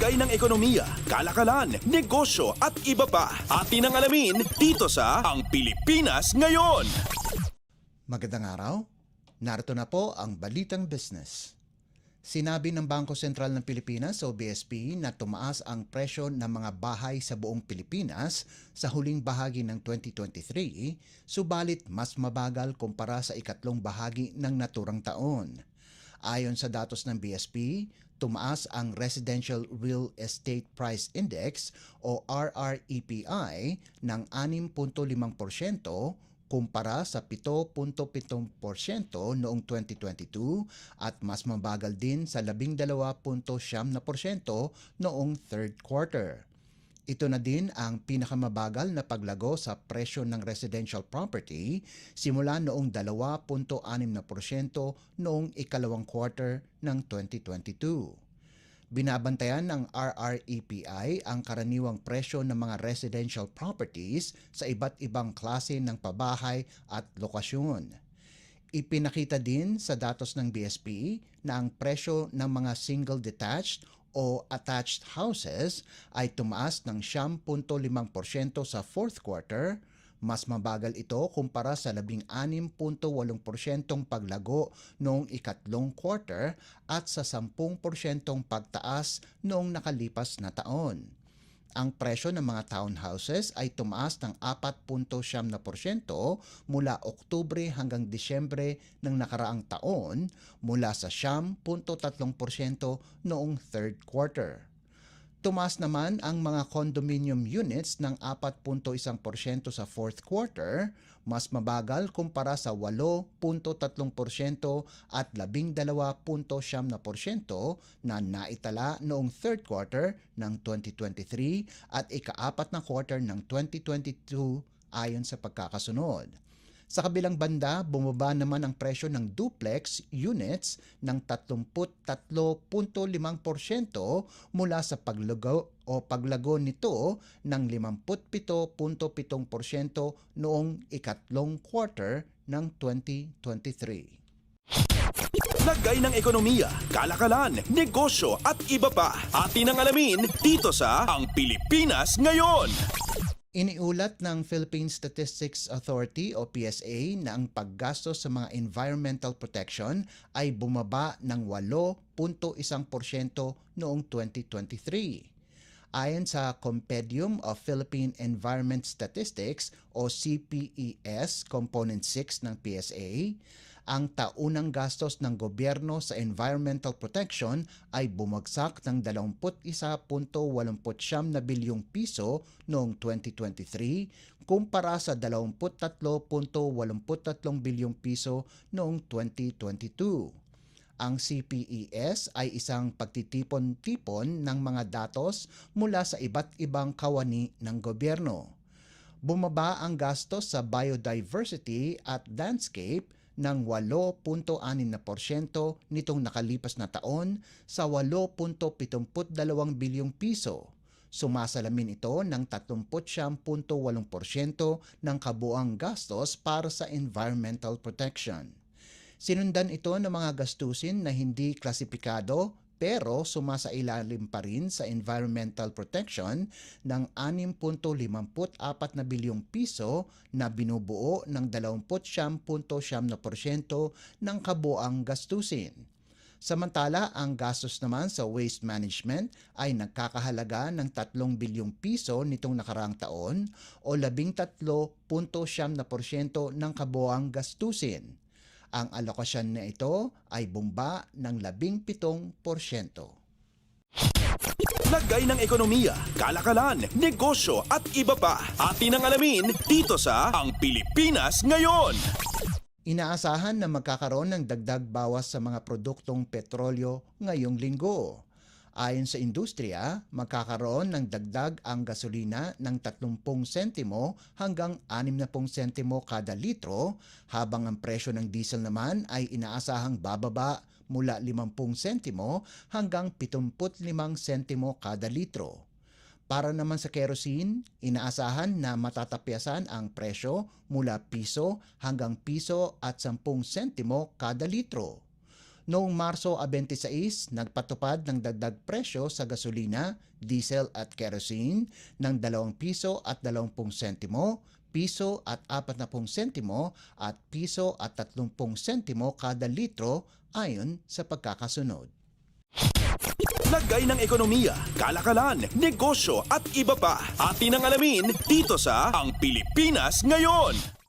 Lagay ng ekonomiya, kalakalan, negosyo at iba pa. Atin ang alamin dito sa Ang Pilipinas Ngayon. Magandang araw. Narito na po ang Balitang Business. Sinabi ng Bangko Sentral ng Pilipinas o BSP na tumaas ang presyo ng mga bahay sa buong Pilipinas sa huling bahagi ng 2023, subalit mas mabagal kumpara sa ikatlong bahagi ng naturang taon. Ayon sa datos ng BSP, tumaas ang Residential Real Estate Price Index o RREPI ng 6.5% kumpara sa 7.7% noong 2022 at mas mabagal din sa 12.7% noong third quarter. Ito na din ang pinakamabagal na paglago sa presyo ng residential property simula noong 2.6% noong ikalawang quarter ng 2022. Binabantayan ng RREPI ang karaniwang presyo ng mga residential properties sa iba't ibang klase ng pabahay at lokasyon. Ipinakita din sa datos ng BSP na ang presyo ng mga single detached o attached houses ay tumaas ng 10.5% sa fourth quarter. Mas mabagal ito kumpara sa 16.8% paglago noong ikatlong quarter at sa 10% pagtaas noong nakalipas na taon. Ang presyo ng mga townhouses ay tumaas ng 4.7% mula Oktubre hanggang Disyembre ng nakaraang taon mula sa 10.3% noong third quarter. Tumaas naman ang mga condominium units ng 4.1% sa fourth quarter, mas mabagal kumpara sa 8.3% at 12.9% na naitala noong third quarter ng 2023 at ika-4 na quarter ng 2022 ayon sa pagkakasunod. Sa kabilang banda, bumaba naman ang presyo ng duplex units ng 33.5% mula sa paglago nito ng 57.7% noong ikatlong quarter ng 2023. Lagay ng ekonomiya, kalakalan, negosyo at iba pa. Atin ang alamin dito sa Ang Pilipinas Ngayon. Iniulat ng Philippine Statistics Authority o PSA na ang paggastos sa mga environmental protection ay bumaba ng 8.1% noong 2023. Ayon sa Compendium of Philippine Environment Statistics o CPES Component 6 ng PSA, ang taunang gastos ng gobyerno sa environmental protection ay bumagsak ng 21.89 na bilyong piso noong 2023 kumpara sa 23.83 bilyong piso noong 2022. Ang CPES ay isang pagtitipon-tipon ng mga datos mula sa iba't ibang kawani ng gobyerno. Bumaba ang gastos sa biodiversity at landscape ng 8.6% nitong nakalipas na taon sa 8.72 bilyong piso. Sumasalamin ito ng 39.8% ng kabuang gastos para sa environmental protection. Sinundan ito ng mga gastusin na hindi klasipikado pero sumasailalim pa rin sa environmental protection ng 6.54 na bilyong piso na binubuo ng 29.7% ng kabuang gastusin. Samantala, ang gastos naman sa waste management ay nagkakahalaga ng 3 bilyong piso nitong nakaraang taon o 13.7% ng kabuang gastusin. Ang alokasyon na ito ay bumaba ng 17%. Lagay ng ekonomiya, kalakalan, negosyo at iba pa. Atin ang alamin dito sa Ang Pilipinas Ngayon. Inaasahan na magkakaroon ng dagdag bawas sa mga produktong petrolyo ngayong linggo. Ayon sa industriya, magkakaroon ng dagdag ang gasolina ng 30 sentimo hanggang 60 sentimo kada litro, habang ang presyo ng diesel naman ay inaasahang bababa mula 50 sentimo hanggang 75 sentimo kada litro. Para naman sa kerosene, inaasahan na matatapyasan ang presyo mula piso hanggang piso at 10 sentimo kada litro. Noong Marso 26, nagpatupad ng dagdag presyo sa gasolina, diesel at kerosene ng 2 piso at 20 sentimo, piso at 40 sentimo at piso at 30 sentimo kada litro ayon sa pagkakasunod. Lagay ng ekonomiya, kalakalan, negosyo at iba pa. Atin ang alamin dito sa Ang Pilipinas Ngayon.